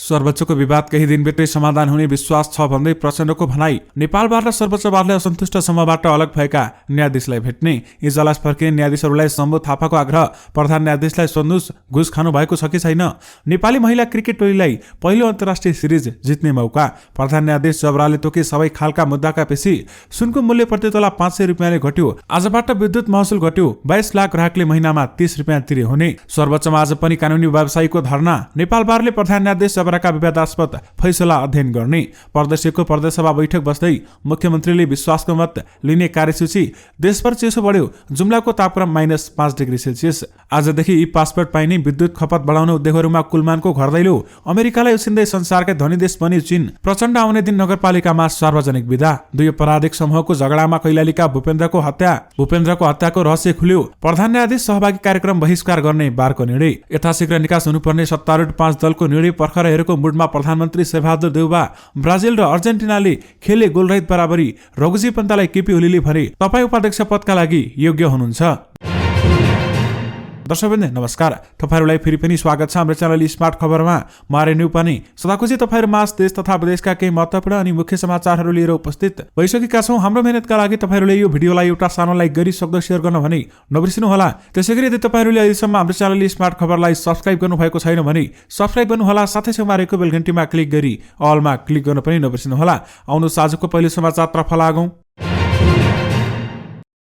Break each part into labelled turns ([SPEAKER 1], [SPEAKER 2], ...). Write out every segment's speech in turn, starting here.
[SPEAKER 1] सर्वोच्चको विवाद केही दिनभित्रै समाधान हुने विश्वास छ भन्दै प्रचण्डको भनाई। नेपालबाट सर्वोच्चवादले असन्तुष्ट समूहबाट अलग भएका न्यायाधीशलाई भेट्ने। इजलास फर्किने न्यायाधीशहरूलाई शम्भु थापाको आग्रह। प्रधान न्यायाधीशलाई सोध्नुस् घुस खानु भएको छ कि छैन। नेपाली महिला क्रिकेट टोलीलाई पहिलो अन्तर्राष्ट्रिय सिरिज जित्ने मौका। प्रधान न्यायाधीश जबराले तोके सबै खालका मुद्दाका पेशी। सुनको मूल्य प्रति तोला 500 रुपियाँले घट्यो। आजबाट विद्युत महसुल घट्यो। 22 लाख ग्राहकले महिनामा 30 रुपियाँ तिरे हुने। सर्वोच्चमा आज पनि कानुनी व्यवसायीको धरना। नेपाल बारले प्रधान न्यायाधीश जबराका विवादास्पद फैसला अध्ययन गर्ने। प्रदेशको प्रदेशसभा बैठक बस्दै मुख्यमन्त्रीले विश्वासको मत लिने कार्यसूची। देशभर चिसो बढ्यो। जुम्लाको तापक्रम -5 डिग्री सेल्सियस। आजदेखि ई पासपोर्ट पाइने। विद्युत खपत बढाउन उद्योगहरूमा कुलमानको घर दैलो। अमेरिकालाई उसिन्दै संसारकै धनी देश बन्यो चीन। प्रचण्ड आउने दिन नगरपालिकामा सार्वजनिक विदा। दुई अपराधिक समूहको झगडामा कैलालीका भूपेन्द्रको हत्याको रहस्य खुल्यो। प्रधान न्यायाधीश सहभागी कार्यक्रम बहिष्कार गर्ने बारको निर्णय। यथाशीघ्र निकास हुनुपर्ने सत्तारूढ 5 दलको निर्णय। पर्खर हेरेको मुडमा प्रधानमन्त्री शेरबहादुर देउबा। ब्राजिल र अर्जेन्टिनाले खेले गोलरहित बराबरी। रघुजी पन्तलाई केपी ओलीले भने तपाईँ उपाध्यक्ष पदका लागि योग्य हुनुहुन्छ। दर्शकवृन्द नमस्कार। तपाईहरुलाई फेरि पनि स्वागत छ हाम्रो च्यानल स्मार्ट खबरमा। म रेन्यु पनि सदाखुशी तपाईहरु माझ देश तथा विदेशका केही महत्त्वपूर्ण अनि मुख्य समाचारहरू लिएर उपस्थित भइसकेका छौं। हाम्रो मेहनतका लागि तपाईहरुले यो भिडियोलाई एउटा सानो लाइक गरी सक्दो शेयर गर्न भने नबिर्सिनु होला। त्यसैगरी यदि तपाईहरुले अहिलेसम्म हाम्रो च्यानल स्मार्ट खबरलाई सब्स्क्राइब गर्नु भएको छैन भने सब्स्क्राइब गर्नु होला। साथै छेउमा रहेको बेल घण्टीमा क्लिक गरी अलमा क्लिक गर्न पनि नबिर्सिनु होला। आउनुहोस् आजको पहिलो समाचारतर्फ लागौं।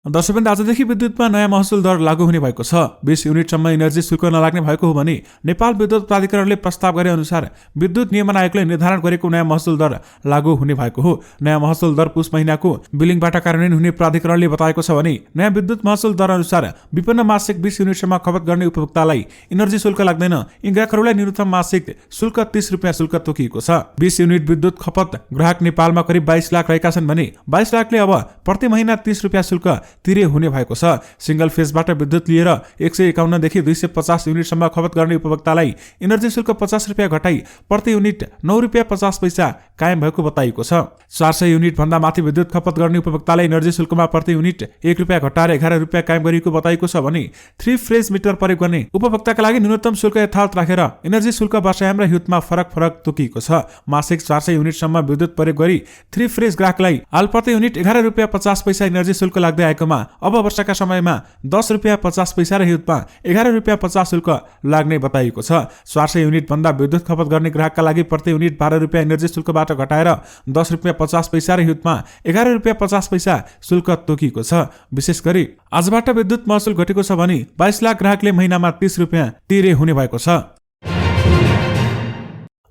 [SPEAKER 1] दर्शकवृन्द आजदेखि विद्युतमा नयाँ महसुल दर लागू हुने भएको छ। 20 युनिटसम्म इनर्जी शुल्क नलाग्ने भएको हो भने नेपाल विद्युत प्राधिकरणले प्रस्ताव गरे अनुसार विद्युत नियमन आयोगले निर्धारण गरेको नयाँ महसुल दर लागू हुने भएको हो। नयाँ महसुल दर पुस महिनाको बिलिङबाट कार्यान्वयन हुने प्राधिकरणले बताएको छ भने नयाँ विद्युत महसुल दर अनुसार विपन्न मासिक 20 युनिटसम्म खपत गर्ने उपभोक्तालाई इनर्जी शुल्क लाग्दैन। यी ग्राहकहरूलाई न्यूनतम मासिक शुल्क 30 रुपियाँ शुल्क तोकिएको छ। 20 युनिट विद्युत खपत ग्राहक नेपालमा करिब 22 लाख रहेका छन् भने 22 लाखले अब प्रति महिना 30 रुपियाँ शुल्क तिरे हुने भएको छ। सिंगल फेजबाट विद्युत लिएर 151 देखि 250 युनिटसम्म खपत गर्ने उपभोक्तालाई इनर्जी शुल्क 50 रुपियाँ घटाई प्रति युनिट 9 रुपियाँ 50 पैसा कायम भएको बताइएको छ। 400 युनिट भन्दा माथि विद्युत खपत गर्ने उपभोक्तालाई इनर्जी शुल्कमा प्रति युनिट 1 रुपियाँ घटाएर 11 रुपियाँ कायम गरिएको बताइएको छ भने 3 फेज मिटर प्रयोग गर्ने उपभोक्ताका लागि न्यूनतम शुल्क यथावत राखेर इनर्जी शुल्क वर्षायाम र हितमा फरक तोकिएको छ। मासिक 400 युनिटसम्म विद्युत प्रयोग गरी 3 फेज ग्राहकलाई हाल प्रति युनिट 11 रुपियाँ 50 पैसा इनर्जी शुल्क लाग्दै आएकोमा अब वर्षका समयमा 10 रुपियाँ 50 पैसा र हितमा 11 रुपियाँ 50 शुल्क लाग्ने बताइएको छ। 400 युनिट भन्दा विद्युत खपत गर्ने ग्राहकका लागि प्रति युनिट 12 रुपियाँ इनर्जी शुल्कबाट घटाएर 10 रुपियाँ 50 पैसा र हितमा 11 रुपियाँ 50 पैसा शुल्क तोकिएको छ। विशेष गरी आजबाट विद्युत महसुल घटेको छ भने 22 लाख ग्राहकले महिनामा 30 रुपियाँ तिरे हुने भएको छ।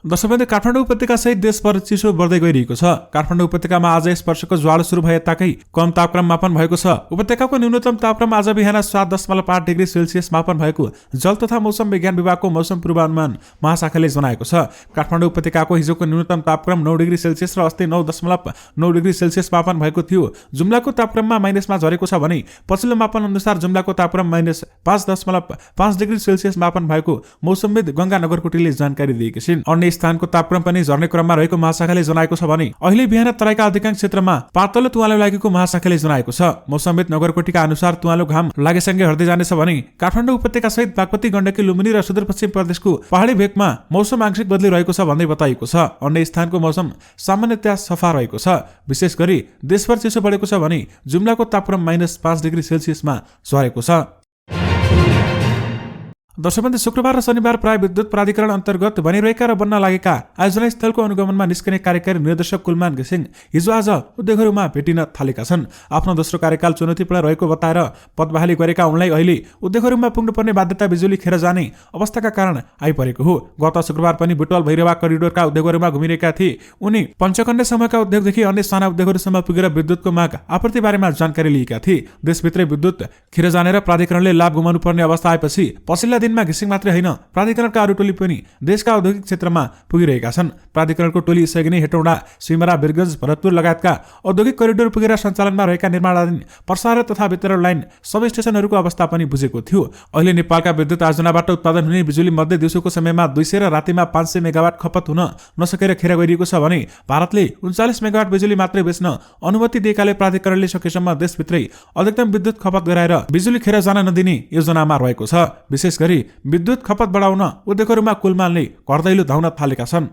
[SPEAKER 1] दर्शकवृन्द काठमाडौँ उपत्यका सहित देशभर चिसो बढ्दै गइरहेको छ। काठमाडौँ उपत्यकामा आज यस वर्षको ज्वालो सुरु भए ताकै कम तापक्रम मापन भएको छ। उपत्यकाको न्यूनतम तापक्रम आज बिहान 7.8 डिग्री सेल्सियस मापन भएको जल तथा मौसम विज्ञान विभागको मौसम पूर्वानुमान महाशाखाले जनाएको छ। काठमाडौँ उपत्यकाको हिजोको न्यूनतम तापक्रम 9 डिग्री सेल्सियस र अस्ति 9.9 डिग्री सेल्सियस मापन भएको थियो। जुम्लाको तापक्रममा माइनसमा झरेको छ भने पछिल्लो मापन अनुसार जुम्लाको तापक्रम -5.5 डिग्री सेल्सियस मापन भएको मौसमविद गंगा नगरकोटीले जानकारी दिएकी छिन्। अन्य स्थानको तापक्रम पनि झर्ने क्रममा रहेको महाशाखाले जनाएको छ भने अहिले बिहान तराईका अधिकांश क्षेत्रमा पातलो तुवालो लागेको महाशाखाले जनाएको छ। मौसमविद नगरकोटीका अनुसार तुवालो घाम लागेसँगै हट्दै जानेछ भने काठमाडौँ उपत्यका सहित बागमती गण्डकी लुम्बिनी र सुदूरपश्चिम प्रदेशको पहाडी भेगमा मौसम आंशिक बदलिरहेको छ भन्दै बताइएको छ। अन्य स्थानको मौसम सामान्यतया सफा रहेको छ। विशेष गरी देशभर चिसो बढेको छ भने जुम्लाको तापक्रम -5 डिग्री सेल्सियसमा झरेको छ। दर्शकवृन्द शुक्रबार र शनिबार प्राय विद्युत प्राधिकरण अन्तर्गत बनिरहेका र बन्न लागेका आयोजना स्थलको अनुगमनमा निस्कने कार्यकारी निर्देशक कुलमान घिसिङ हिजो आज उद्योगहरूमा भेटिन थालेका छन्। आफ्नो दोस्रो कार्यकाल चुनौतीपूर्ण रहेको बताएर पद बहाली गरेका उनलाई अहिले उद्योगहरूमा पुग्नुपर्ने बाध्यता बिजुली खेर जाने अवस्थाका कारण आइपरेको हो। गत शुक्रबार पनि बुटवल भैरवा करिडोरका उद्योगहरूमा घुमिरहेका थिए। उनी पञ्चकन्या समूहका उद्योगदेखि अन्य साना उद्योगहरूसम्म पुगेर विद्युतको माग आपूर्ति बारेमा जानकारी लिएका थिए। देशभित्रै विद्युत खेर जाने र प्राधिकरणले लाभ गुमाउनु पर्ने अवस्था आएपछि पछिल्ला दिनमा घिसिङ मात्रै होइन प्राधिकरणका अरू टोली पनि देशका औद्योगिक क्षेत्रमा पुगिरहेका छन्। प्राधिकरणको टोली सैगनी हेटौडा सिमरा बिरगंज भरतपुर लगायतका औद्योगिक करिडोर पुगेर सञ्चालनमा रहेका निर्माणाधीन प्रसारण तथा वितरण लाइन सब स्टेशनहरूको अवस्था पनि बुझेको थियो। अहिले नेपालका विद्युत आयोजनाबाट उत्पादन हुने बिजुली मध्ये दिउँसोको समयमा 200 र रातिमा 500 मेगावाट खपत हुन नसकेर खेर गइरहेको छ भने भारतले 39 मेगावाट बिजुली मात्रै बेच्न अनुमति दिएकाले प्राधिकरणले सकेसम्म देशभित्रै अधिकतम विद्युत खपत गराएर बिजुली खेर जान नदिने योजनामा रहेको छ। विशेष गरी विद्युत खपत बढाउन उद्योगहरूमा कुलमानले घरदैलो धाउन थालेका छन्।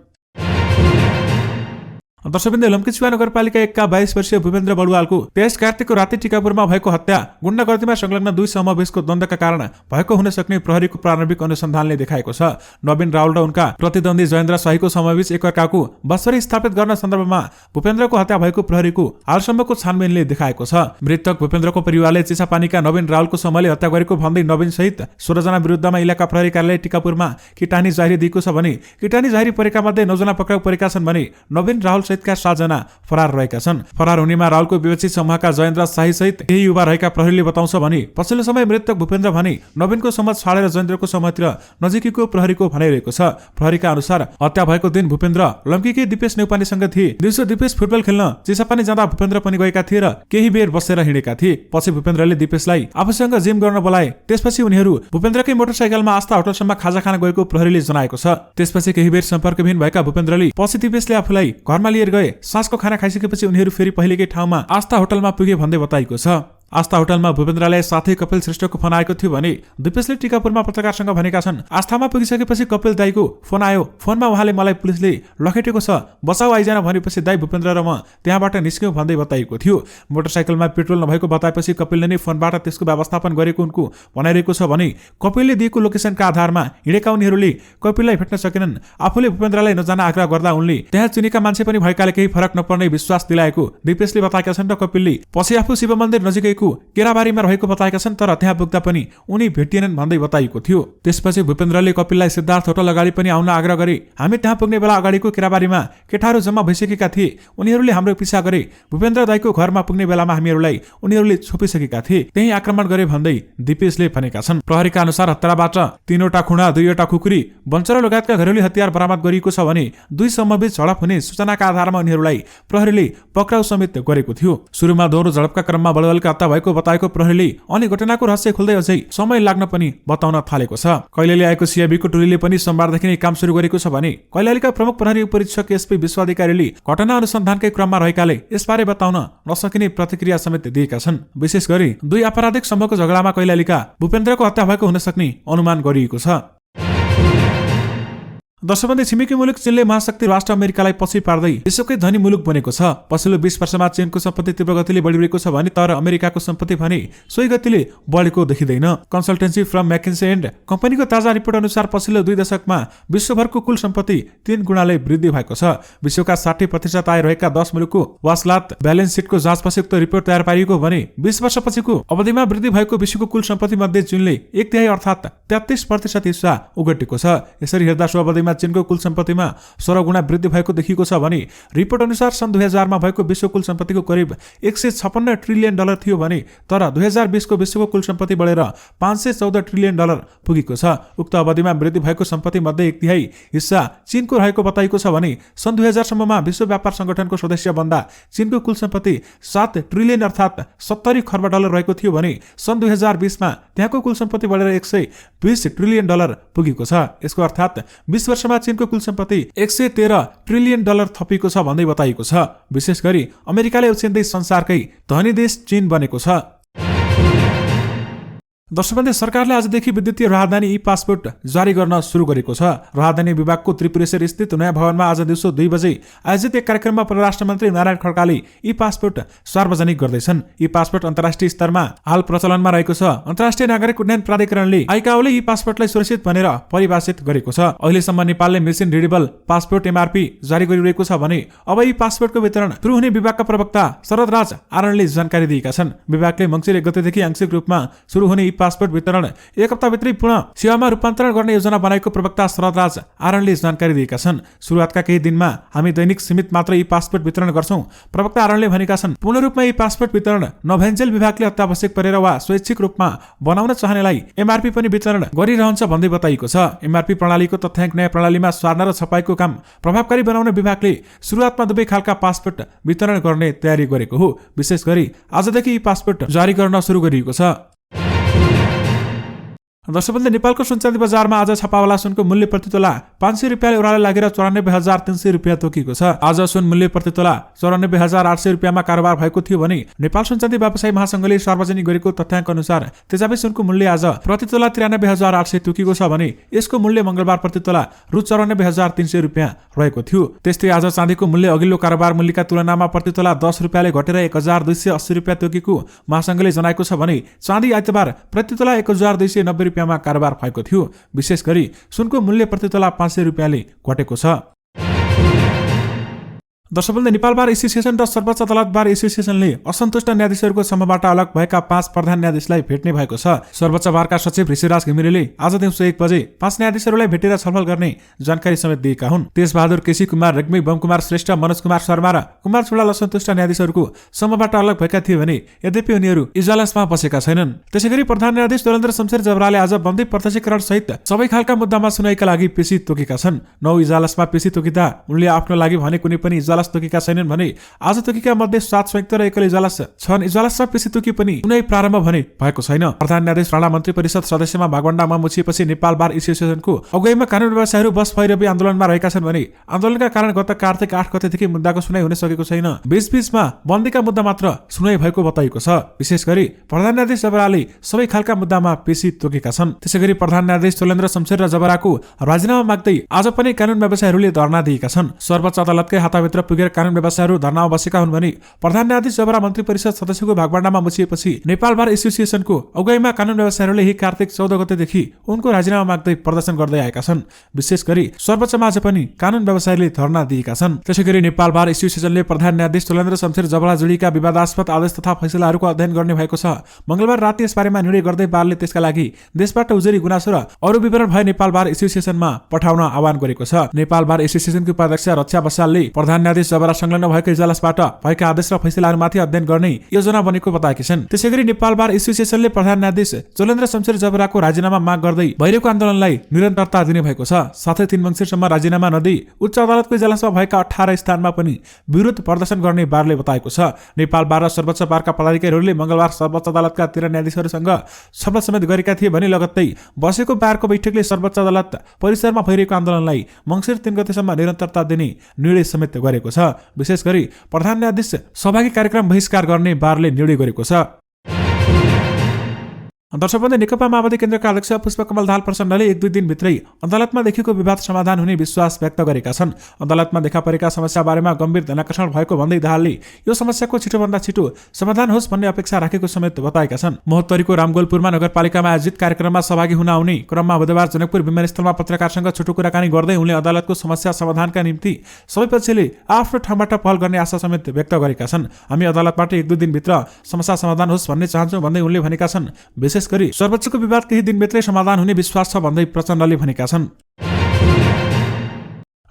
[SPEAKER 1] दर्शकवृन्द, लम्कीचुवा नगरपालिका 1 का 22 वर्षीय भूपेन्द्र बडुवालको 23 कार्तिकको राति टिकापुरमा भएको हत्या गुण्डागर्दीमा संलग्न 2 समूहबीचको द्वन्द्वका कारण भएको हुन सक्ने प्रहरीको प्रारम्भिक अनुसन्धानले देखाएको छ। नवीन राउल र उनका प्रतिद्वन्दी जयेन्द्र शाहीको समूहबीच एकअर्काको बसरी स्थापित गर्न सन्दर्भमा भूपेन्द्रको हत्या भएको प्रहरीको हालसम्मको छानबिनले देखाएको छ। मृतक भूपेन्द्रको परिवारले चिसापानीका नवीन राउलको समूहले हत्या गरेको भन्दै नवीन सहित 16 जना विरुद्धमा इलाका प्रहरी कार्यालय टिकापुरमा किटानी जारी दिएको छ भने किटानी जारी परेका मध्ये 9 जना पक्राउ परेका छन् भने नवीन राउल सहितका 7 जना फरार रहेका छन्। फरार हुनेमा राउलको विवेचित समूहका जयेन्द्र शाही सहित केही युवा रहेका प्रहरीले बताउँछ भने पछिल्लो समय मृतक भूपेन्द्र भने नवीनको समूह छाडेर जयेन्द्रको समूहतिर नजिकीको प्रहरीको भनाइरहेको छ। प्रहरीका अनुसार हत्या भएको दिन भूपेन्द्र लम्कीकै दिपेश नेउपानेसँग थिए। दिउँसो दिपेश फुटबल खेल्न चिसापानी जाँदा भूपेन्द्र पनि गएका थिए र केही बेर बसेर हिँडेका थिए। पछि भूपेन्द्रले दिपेशलाई आफूसँग जिम गर्न बोलाए। त्यसपछि उनीहरू भूपेन्द्रकै मोटरसाइकलमा आस्था होटलसम्म खाजा खान गएको प्रहरीले जनाएको छ। त्यसपछि केही बेर सम्पर्कविहीन भएका भूपेन्द्रले पछि दिपेशले आफूलाई घरमा लिएर गए। साँझको खाना खाइसकेपछि उनीहरू फेरि पहिलेकै ठाउँमा आस्था होटलमा पुगे भन्दै बताइएको छ। आस्था होटलमा भूपेन्द्रलाई साथै कपिल श्रेष्ठको फोन आएको थियो भने दिपेशले टिकापुरमा पत्रकारसँग भनेका छन्, आस्थामा पुगिसकेपछि कपिल दाईको फोन आयो। फोनमा उहाँले मलाई पुलिसले लखेटेको छ, बचाउ आइजान भनेपछि दाई भूपेन्द्र र म त्यहाँबाट निस्क्यौं भन्दै बताइएको थियो। मोटरसाइकलमा पेट्रोल नभएको बताएपछि कपिलले नै फोनबाट त्यसको व्यवस्थापन गरेको उनको भनाइरहेको छ भने कपिलले दिएको लोकेसनका आधारमा हिँडेका उनीहरूले कपिललाई भेट्न सकेनन्। आफूले भूपेन्द्रलाई नजान आग्रह गर्दा उनले त्यहाँ चिनेका मान्छे पनि भएकाले केही फरक नपर्ने विश्वास दिलाएको दिपेशले बताएका छन् र कपिलले पछि आफू शिव मन्दिर नजिकै केराबारीमा रहेको बताएका छन् तर त्यहाँ पुग्दा पनि उनी भेटिएनन् भन्दै बताइएको थियो। त्यसपछि भूपेन्द्रले कपिललाई सिद्धार्थ होटल अगाडि पनि आउन आग्रह गरे। हामी त्यहाँ पुग्ने बेला अगाडिको केराबारीमा केटाहरू जम्मा भइसकेका थिए। उनीहरूले हाम्रो पिछा गरे। भूपेन्द्र दाईको घरमा पुग्ने बेलामा हामीहरूलाई उनीहरूले छोपिसकेका थिए। त्यही आक्रमण गरे भन्दै दिपेशले भनेका छन्। प्रहरीका अनुसार हत्याराबाट 3वटा खुँडा, 2वटा खुकुरी, बन्चरा लगायतका घरेलु हतियार बरामद गरिएको छ भने 2 समूहबीच झडप हुने सूचनाका आधारमा उनीहरूलाई प्रहरीले पक्राउ समेत गरेको थियो। सुरुमा दोहोरो झडपका क्रममा बडुवालको हत्या भएको बताएको प्रहरीले अनि घटनाको रहस्य खोल्दै अझै समय लाग्न पनि बताउन थालेको छ। कैलाली आएको सिआइबीको टोलीले पनि सोमबारदेखि नै काम सुरु गरेको छ भने कैलालीका प्रमुख प्रहरी उपरीक्षक एसपी विश्वाधिकारीले घटना अनुसन्धानकै क्रममा रहेकाले यसबारे बताउन नसकिने प्रतिक्रिया समेत दिएका छन्। विशेष गरी 2 आपराधिक समूहको झगडामा कैलालीका भूपेन्द्रको हत्या भएको हुन सक्ने अनुमान गरिएको छ। दर्शकवृन्द, छिमेकी मुलुक चीनले महाशक्ति राष्ट्र अमेरिकालाई पछि पार्दै विश्वकै धनी मुलुक बनेको छ। पछिल्लो 20 वर्षमा चीनको सम्पत्ति तीव्र गतिले बढिरहेको छ भने तर अमेरिकाको सम्पत्ति भने सोही गतिले बढेको देखिँदैन। कन्सल्टेन्सी फर्म मैकिन्से एन्ड कम्पनीको ताजा रिपोर्ट अनुसार पछिल्लो 2 दशकमा विश्वभरको कुल सम्पत्ति 3 गुणाले वृद्धि भएको छ। विश्वका 60% आय रहेका 10 मुलुकको वासलात ब्यालेन्स सिटको जाँचपछि उक्त रिपोर्ट तयार पारिएको भने 20 वर्षपछिको अवधिमा वृद्धि भएको विश्वको कुल सम्पत्ति मध्ये चीनले 1/3 अर्थात् 33% हिस्सा ओगटेको छ। यसरी हेर्दा सो अवधिमा चीनको कुल सम्पत्तिमा 16 गुणा वृद्धि भएको देखिएको छ भने रिपोर्ट अनुसार सन् 2000 मा भएको विश्व कुल सम्पत्तिको करिब $156 ट्रिलियन थियो भने तर 2020 को विश्वको कुल सम्पत्ति बढेर $514 ट्रिलियन पुगेको छ। उक्त अवधिमा वृद्धि भएको सम्पत्ति मध्ये 1/3 हिस्सा चीनको रहेको बताइएको छ भने सन् 2000 सम्ममा विश्व व्यापार संगठनको सदस्य बन्दा चीनको कुल सम्पत्ति 7 ट्रिलियन अर्थात् $70 खर्ब रहेको थियो भने सन् 2020 मा त्यहाँको कुल सम्पत्ति बढेर $120 ट्रिलियन पुगेको छ। यसको अर्थात् 20 वर्षमा चीनको कुल सम्पत्ति $113 ट्रिलियन थपिएको छ भन्दै बताइएको छ। विशेष गरी अमेरिकाले उछिन्दै संसारकै धनी देश चीन बनेको छ। दर्शकवृन्द, सरकारले आजदेखि विद्युतीय राहदानी ई पासपोर्ट जारी गर्न सुरु गरेको छ। राहदानी विभागको त्रिपुरेश्वर स्थित नयाँ भवनमा आज दिउँसो 2 बजे आयोजित एक कार्यक्रममा परराष्ट्र मन्त्री नारायण खड्काले ई पासपोर्ट सार्वजनिक गर्दैछन्। ई पासपोर्ट अन्तर्राष्ट्रिय स्तरमा हाल प्रचलनमा रहेको छ। अन्तर्राष्ट्रिय नागरिक उड्डयन प्राधिकरणले आइकाओले ई पासपोर्टलाई सुरक्षित भनेर परिभाषित गरेको छ। अहिलेसम्म नेपालले मेसिन रिडेबल पासपोर्ट एमआरपी जारी गरिरहेको छ भने अब ई पासपोर्टको वितरण सुरु हुने विभागका प्रवक्ता शरदराज आरणले जानकारी दिएका छन्। विभागले मङ्सिर 1 गतेदेखि आंशिक रूपमा सुरु हुने पासपोर्ट वितरण 1 हप्ताभित्रै पूर्ण सेवामा रूपान्तरण गर्ने योजना बनाएको प्रवक्ता शरदराज आरणले जानकारी दिएका छन्। सुरुवातका केही दिनमा हामी दैनिक सीमित मात्र ई पासपोर्ट वितरण गर्छौं। प्रवक्ता आरणले भनेका छन्, पूर्ण रूपमा ई पासपोर्ट वितरण नभइन्जेल विभागले अत्यावश्यक परेर वा स्वैच्छिक रूपमा बनाउन चाहनेलाई एमआरपी पनि वितरण गरिरहन्छ भन्दै बताइएको छ। एमआरपी प्रणालीको तथ्याङ्क नयाँ प्रणालीमा सार्न र छपाईको काम प्रभावकारी बनाउन विभागले सुरुवातमा दुवै खालका पासपोर्ट वितरण गर्ने तयारी गरेको हो। विशेष गरी आजदेखि ई पासपोर्ट जारी गर्न सुरु गरिएको छ। दर्शकबन्धु, नेपालको सुनचाँदी बजारमा आज छापावाला सुनको मूल्य प्रति तोला 500 रुपियाँले ओह्रालो लागेर 94,300 रुपियाँ तोकिएको छ। आज सुन मूल्य प्रति तोला 94,800 रुपियाँमा कारोबार भएको थियो भने नेपाल सुनचाँदी व्यवसायी महासंघले सार्वजनिक गरेको तथ्याङ्क अनुसार तेजाबी सुनको मूल्य आज प्रति तोला 93,800 तोकिएको छ भने यसको मूल्य मंगलबार प्रति तोला रु 94,300 रुपियाँ रहेको थियो। त्यस्तै आज चाँदीको मूल्य अघिल्लो कारोबार मूल्यका तुलनामा प्रति तोला 10 रुपियाँले घटेर 1,280 रुपियाँ तोकेको महासंघले जनाएको छ भने चाँदी आइतबार प्रति तोला 1,290 रुपियाँमा कारोबार भएको थियो। विशेष गरी सुनको मूल्य प्रति तोला 500 रुपियाँले घटेको छ। दर्शकबन्धु, नेपाल बार एसोसिएसन र सर्वोच्च अदालत बार एसोसिएसनले असन्तुष्ट न्यायाधीशहरूको समूहबाट अलग भएका 5 प्रधान न्यायाधीशलाई भेट्ने भएको छ। सर्वोच्च बारका सचिव ऋषिराज घिमिरेले आज दिउँसो 1 बजे 5 न्यायाधीशहरूलाई भेटेर छलफल गर्ने जानकारी समेत दिएका हुन्। तेजबहादुर केसी, कुमार रेग्मी, बमकुमार श्रेष्ठ, मनोज कुमार शर्मा र कुमार चुडाल असन्तुष्ट न्यायाधीशहरूको समूहबाट अलग भएका थिए भने यद्यपि उनीहरू इजलासमा बसेका छैनन्। त्यसैगरी प्रधान न्यायाधीश दोलेन्द्र शमशेर जबराले आज बन्दी प्रत्यक्षीकरण सहित सबै खालका मुद्दामा सुनाइका लागि पेशी तोकेका छन्। 9 इजलासमा पेशी तोकिँदा उनले आफ्नो लागि भने कुनै पनि इजलास तोकेका छैनन् भने आज तोकेका मध्ये 7 संयुक्त र एकल इजलास छन्। इजलासमा पेशी तोकी पनि कुनै प्रारम्भ भने भएको छैन। प्रधान न्यायाधीश राणा मन्त्री परिषद सदस्यमा भागवण्डामा मुछिएपछि नेपाल बार एसोसिएसनको अगुवाईमा कानून व्यवसायीहरू बस भैरवी आन्दोलनमा रहेका छन् भने आन्दोलनका कारण गत कार्तिक 8 गतेदेखि मुद्दाको सुनाइ हुन सकेको छैन। बीचबीचमा बन्दीका मुद्दा मात्र सुनाइ भएको बताइएको छ। विशेष गरी प्रधान न्यायाधीश जबराले सबै खालका मुद्दामा पेशी तोकेका छन्। त्यसैगरी प्रधान न्यायाधीश दोलेन्द्र शमशेर र जबराको राजीनामा माग्दै आज पनि कानून व्यवसायीहरूले धरना दिएका छन्। सर्वोच्च अदालतकै हाताभित्र पुगेर कानून व्यवसायीहरू धरनामा बसेका हुन् भने प्रधान न्यायाधीश जबरा मन्त्री परिषद सदस्यको भागवण्डामा मुछिएपछि नेपाल बार एसोसिएसनको अगुवाईमा कानून व्यवसायीहरूले यही कार्तिक 14 गतेदेखि उनको राजीनामा माग्दै प्रदर्शन गर्दै आएका छन्। विशेष गरी सर्वोच्चमा आज पनि कानून व्यवसायीले धरना दिएका छन्। त्यसैगरी नेपाल बार एसोसिएसनले प्रधान न्यायाधीश दोलेन्द्र शमशेर जबरा जोडीका विवादास्पद आदेश तथा फैसलाहरूको अध्ययन गर्ने भएको छ। मंगलबार राति यसबारेमा निर्णय गर्दै बारले त्यसका लागि देशबाट उजुरी गुनासो र अरू विवरण भए नेपाल बार एसोसिएसनमा पठाउन आह्वान गरेको छ। नेपाल बार एसोसिएसनको उपाध्यक्ष रक्षा बसालले प्रधान न्यायाधीश जबरा संलग्न भएको इजलासबाट भएका आदेश र फैसलाहरूमाथि अध्ययन गर्ने योजना बनेको बताएकी छन्। त्यसैगरी नेपाल बार एसोसिएसनले प्रधान न्यायाधीश दोलेन्द्र शमशेर जबराको राजीनामा माग गर्दै भइरहेको आन्दोलनलाई निरन्तरता दिने भएको छ। साथै 3 मङ्सिरसम्म राजीनामा नदिई उच्च अदालतको इजलासमा भएका 18 स्थानमा पनि विरोध प्रदर्शन गर्ने बारले बताएको छ। नेपाल बार र सर्वोच्च बारका पदाधिकारीहरूले मंगलबार सर्वोच्च अदालतका 13 न्यायाधीशहरूसँग छलफल समेत गरेका थिए भने लगत्तै बसेको बारको बैठकले सर्वोच्च अदालत परिसरमा भइरहेको आन्दोलनलाई मङ्सिर 3 गतेसम्म निरन्तरता दिने निर्णय समेत गरेको छ। विशेष गरी प्रधान न्यायाधीश सहभागी कार्यक्रम बहिष्कार गर्ने बारले निर्णय गरेको छ। दर्शकबन्धु, नेकपा माओवादी केन्द्रका अध्यक्ष पुष्पकमल दाहाल प्रचण्डले 1-2 दिनभित्रै अदालतमा देखिएको विवाद समाधान हुने विश्वास व्यक्त गरेका छन्। अदालतमा देखा परेका समस्या बारेमा गम्भीर ध्यानाकर्षण भएको भन्दै दाहालले यो समस्याको छिटोभन्दा छिटो समाधान होस् भन्ने अपेक्षा राखेको समेत बताएका छन्। महोत्तरीको रामगोलपुरमा नगरपालिकामा आयोजित कार्यक्रममा सहभागी हुन आउने क्रममा बुधबार जनकपुर विमानस्थलमा पत्रकारसँग छोटो कुराकानी गर्दै उनले अदालतको समस्या समाधानका निम्ति सबै पक्षले आफ्नो ठाउँबाट पहल गर्ने आशा समेत व्यक्त गरेका छन्। हामी अदालतबाट 1-2 दिनभित्र समस्या समाधान होस् भन्ने चाहन्छौँ भन्दै उनले भनेका छन्। विशेष गरी सर्वोच्चको विवाद केही दिनभित्रै समाधान हुने विश्वास छ भन्दै प्रचण्डले भनेका छन्।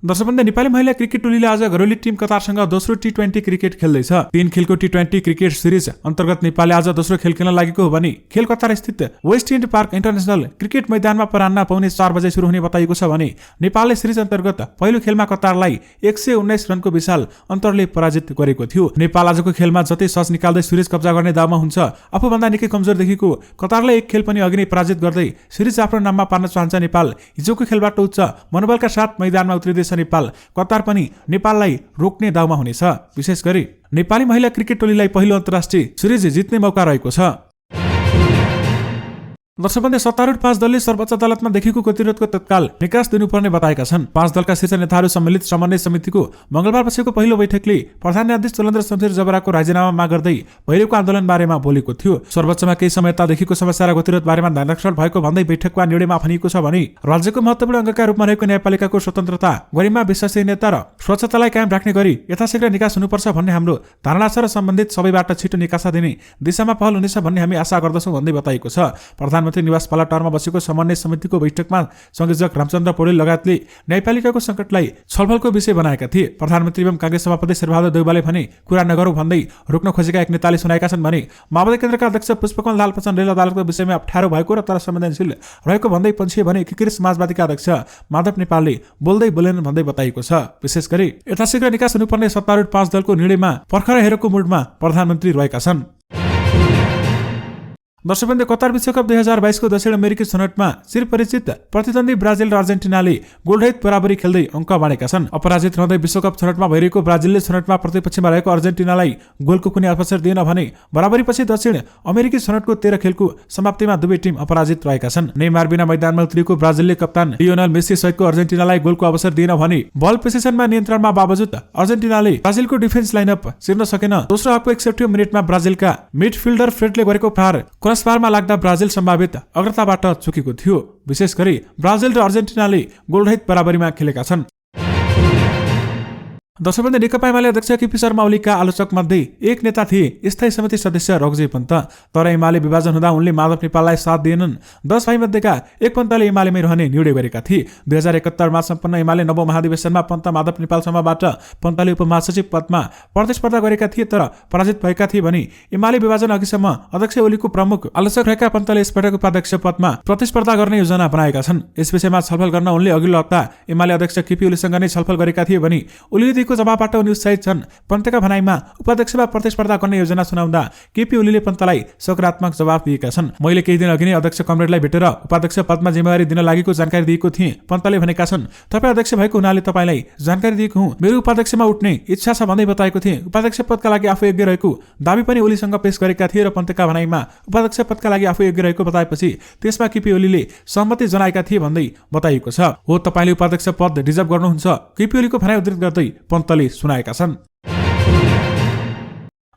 [SPEAKER 1] दर्शकबन्धु, नेपाली महिला क्रिकेट टोलीले आज घरेलु टिम कतारसँग दोस्रो T20 क्रिकेट खेल्दैछ। 3 खेलको T20 क्रिकेट सिरिज अन्तर्गत नेपालले आज दोस्रो खेल खेल्न लागेको हो भने खेल कतार स्थित West End Park international cricket मैदानमा अपराह्न 4:45 बजे सुरु हुने बताइएको छ भने नेपालले सिरिज अन्तर्गत पहिलो खेलमा कतारलाई 119 रनको विशाल अन्तरले पराजित गरेको थियो। नेपाल आजको खेलमा जति सच निकाल्दै सिरिज कब्जा गर्ने दाउमा हुन्छ। आफूभन्दा निकै कमजोर देखेको कतारलाई 1 खेल पनि अघि नै पराजित गर्दै सिरिज आफ्नो नाममा पार्न चाहन्छ नेपाल। हिजोको खेलबाट उच्च मनोबलका साथ मैदानमा उत्रिँदै नेपाल कतार पनि नेपाललाई रोक्ने दाउमा हुनेछ। विशेष गरी नेपाली महिला क्रिकेट टोलीलाई पहिलो अन्तर्राष्ट्रिय सिरिज जित्ने मौका रहेको छ। दर्शकबन्धु, सत्तारूढ 5 दलले सर्वोच्च अदालतमा देखिएको गतिरोधको तत्काल निकास दिनुपर्ने बताएका छन्। 5 दलका शीर्ष नेताहरू सम्मिलित समन्वय समितिको मंगलबार बसेको पहिलो बैठकले प्रधान न्यायाधीश दोलेन्द्र शमशेर जबराको राजीनामा माग गर्दै भइरहेको आन्दोलन बारेमा बोलेको थियो। सर्वोच्चमा केही समयतादेखिको समस्या र गतिरोध बारेमा ध्यानाकर्षण भएको भन्दै बैठकमा निर्णयमा भनिएको छ भने राज्यको महत्त्वपूर्ण अङ्गका रूपमा रहेको न्यायपालिकाको स्वतन्त्रता, गरिमा, विश्वसनीयता र स्वच्छतालाई कायम राख्ने गरी यथाशीघ्र निकास हुनुपर्छ भन्ने हाम्रो धारणा छ र सम्बन्धित सबैबाट छिटो निकासा दिने दिशामा पहल हुनेछ भन्ने हामी आशा गर्दछौँ भन्दै बताइएको छ। प्रधानमन्त्री निवास पलाटारमा बसेको समन्वय समितिको बैठकमा संयोजक रामचन्द्र पौडेल लगायतले न्यायपालिकाको सङ्कटलाई छलफलको विषय बनाएका थिए। प्रधानमन्त्री एवं कांग्रेस सभापति शेरबहादुर देउवाले भने कुरा नगरौँ भन्दै रोक्न खोजेका एक नेताले सुनाएका छन् भने माओवादी केन्द्रका अध्यक्ष पुष्पकमल दाहाल प्रचण्डले अदालतको विषयमा अप्ठ्यारो भएको र तर संवेदनशील रहेको भन्दै पन्छिए भने एकीकृत समाजवादीका अध्यक्ष माधव नेपालले बोल्दै बोलेनन् भन्दै बताइएको छ। विशेष गरी यथाशीघ्र निकास हुनुपर्ने सत्तारूढ 5 दलको निर्णयमा पर्खर हेरेको मुडमा प्रधानमन्त्री रहेका छन्। दर्शकवृन्द, कतार विश्वकप 2022 को दक्षिण अमेरिकी छनौटमा चिरपरिचित प्रतिद्वन्दी ब्राजिल र अर्जेन्टिनाले गोलरहित बराबरी खेल्दै अङ्क बाँडेका छन्। अपराजित रहँदै विश्वकप छनौटमा भइरहेको ब्राजिलले छनौटमा प्रतिपक्षमा रहेको अर्जेन्टिनालाई गोलको कुनै अवसर दिएन भने बराबरीपछि दक्षिण अमेरिकी छनौटको 13 खेलको समाप्तिमा दुवै टिम अपराजित रहेका छन्। नेमार बिना मैदानमा उत्रिएको ब्राजिलले कप्तान लियोनल मेसी सहितको अर्जेन्टिनालाई गोलको अवसर दिएन भने बल पोसेसनमा नियन्त्रणमा बावजुद अर्जेन्टिनाले ब्राजिलको डिफेन्स लाइनअप चिर्न सकेन। दोस्रो हाफको 61 मिनेटमा ब्राजिलका मिडफिल्डर फ्रेडले गरेको प्रहार क्रसबारमा लाग्दा ब्राजिल सम्भावित अग्रताबाट चुकेको थियो। विशेष गरी ब्राजिल र अर्जेन्टिनाले गोलरहित बराबरीमा खेलेका छन्। दर्शकवृन्द, नेकपा एमाले अध्यक्ष केपी शर्मा ओलीका आलोचक मध्ये एक नेता थिए स्थायी समिति सदस्य रघुजी पन्त। तर एमाले विभाजन हुँदा उनले माधव नेपाललाई साथ दिएनन्। 10 भाइ मध्येका एक पन्तले एमालेमै रहने निर्णय गरेका थिए। 2071 सम्पन्न एमाले नवौं महाधिवेशनमा पन्त माधव नेपाल समूहबाट पन्तले उपमहासचिव पदमा प्रतिस्पर्धा गरेका थिए तर पराजित भएका थिए भने एमाले विभाजन अघिसम्म अध्यक्ष ओलीको प्रमुख आलोचक रहेका पन्तले यसपटक उपाध्यक्ष पदमा प्रतिस्पर्धा गर्ने योजना बनाएका छन्। यस विषयमा छलफल गर्न उनले अघिल्लो हप्ता एमाले अध्यक्ष केपी ओलीसँग नै छलफल गरेका थिए भने ओलीले जवाबबाट उनी उत्साहित छन्। पन्तका भनाइमा उपाध्यक्षमा प्रतिस्पर्धा गर्ने योजना सुनाउँदा केपी ओलीले पन्तलाई सकारात्मक जवाब दिएका छन्। मैले केही दिन अघि नै अध्यक्ष कमरेडलाई भेटेर उपाध्यक्ष पदमा जिम्मेवारी दिन लागेको जानकारी दिएको थिएँ। पन्तले भनेका छन्, तपाईँ अध्यक्ष भएको हुनाले तपाईँलाई जानकारी दिएको हुँ। मेरो उपाध्यक्षमा उठ्ने इच्छा छ भन्दै बताएको थिएँ। उपाध्यक्ष पदका लागि आफू योग्य रहेको दाबी पनि ओलीसँग पेश गरेका थिए र पन्तका भनाइमा उपाध्यक्ष पदका लागि आफू योग्य रहेको बताएपछि त्यसमा केपी ओलीले सहमति जनाएका थिए भन्दै बताइएको छ। हो, तपाईँले उपाध्यक्ष पद डिजर्भ गर्नुहुन्छ, केपी ओलीको भनाइ उद्धृत गर्दै पन्तले सुनाएका छन्।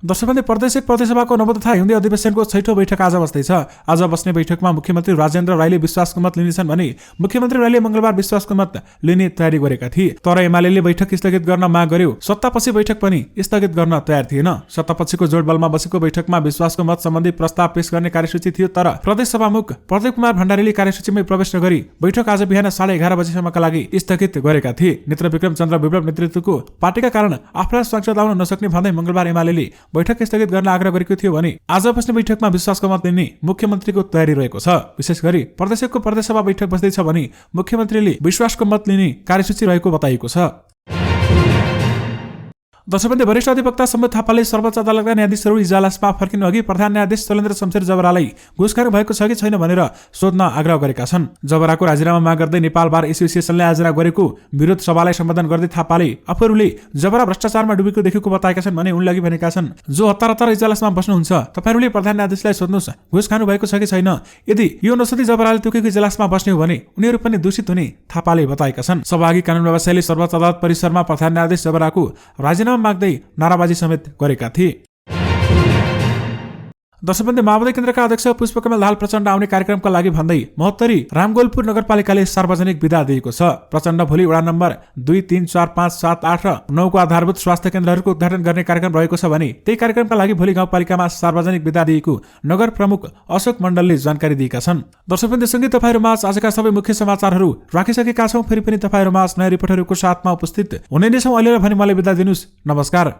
[SPEAKER 1] दर्शकवृन्द, प्रदेश प्रतिसभाको नवौं तथा हिउँदे अधिवेशनको 6औं बैठक आज बस्दैछ। आज बस्ने बैठकमा मुख्यमन्त्री राजेन्द्र राईले विश्वासको मत लिनेछन् भने मुख्यमन्त्री राईले मंगलबार विश्वासको मत लिने तयारी गरेका थिए। तर एमालेले बैठक स्थगित गर्न माग गर्यो। सत्तापछि बैठक पनि स्थगित गर्न तयार थिएन। सत्तापछिको जोडबलमा बसेको बैठकमा विश्वासको मत सम्बन्धी प्रस्ताव पेश गर्ने कार्यसूची थियो तर प्रदेश सभामुख प्रदीप कुमार भण्डारीले कार्यसूचीमै प्रवेश नगरी बैठक आज बिहान 11:30 बजेसम्मका लागि स्थगित गरेका थिए। नेत्र विक्रम चन्द्र विप्लव नेतृत्वको पार्टीका कारण आफूलाई संसद आउन नसक्ने भन्दै मंगलबार एमालेले बैठक स्थगित गर्न आग्रह गरेको थियो भने आज बस्ने बैठकमा विश्वासको मत लिने मुख्यमन्त्रीको तयारी रहेको छ। विशेष गरी प्रदेशको प्रदेशसभा बैठक बस्दैछ भने मुख्यमन्त्रीले विश्वासको मत लिने कार्यसूची रहेको बताइएको छ। दर्शकवृन्द, वरिष्ठ अधिवक्ता सम्बोध थापाले सर्वोच्च अदालतका न्यायाधीशहरू इजलासमा फर्किनु अघि प्रधान न्यायाधीश शैलेन्द्र शमशेर जबरालाई घुस खानु भएको छ कि छैन भनेर सोध्न आग्रह गरेका छन्। जबराको राजीनामा माग गर्दै नेपाल बार एसोसिएसनले आयोजना गरेको विरोध सभालाई सम्बोधन गर्दै थापाले आफूहरूले जबरा भ्रष्टाचारमा डुबेको देखेको बताएका छन् भने उनले भनेका छन्, जो हतार हतार इजलासमा बस्नुहुन्छ तपाईहरूले प्रधान न्यायाधीशलाई सोध्नुहोस् घुस खानु भएको छ कि छैन। यदि यो नसोधी जबराले तोकेको इजलासमा बस्ने हो भने उनीहरू पनि दूषित हुने थापाले बताएका छन्। सभाअघि कानून व्यवसायले सर्वोच्च अदालत परिसरमा प्रधान न्यायाधीश जबराको राजीनामा माग्दै नाराबाजी समेत गरेका थिए। दर्शकवृन्द, माओवादी केन्द्रका अध्यक्ष पुष्पकमल दाहाल प्रचण्ड आउने कार्यक्रमका लागि भन्दै महोत्तरी रामगोलपुर नगरपालिकाले सार्वजनिक विदा दिएको छ। प्रचण्ड भोलि वडा नम्बर 2, 3, 4, 5, 7, 8 र 9 को आधारभूत स्वास्थ्य केन्द्रहरूको उद्घाटन गर्ने कार्यक्रम रहेको छ भने त्यही कार्यक्रमका लागि भोलि गाउँपालिकामा सार्वजनिक विदा दिएको नगर प्रमुख अशोक मण्डलले जानकारी दिएका छन्। दर्शकवृन्द, सँगै तपाईँहरूमाझ आजका सबै मुख्य समाचारहरू राखिसकेका छौँ। फेरि पनि तपाईँहरूमाझ नयाँ रिपोर्टहरूको साथमा उपस्थित हुने नै छौँ। अहिले भने मलाई बिदा दिनुहोस्। नमस्कार।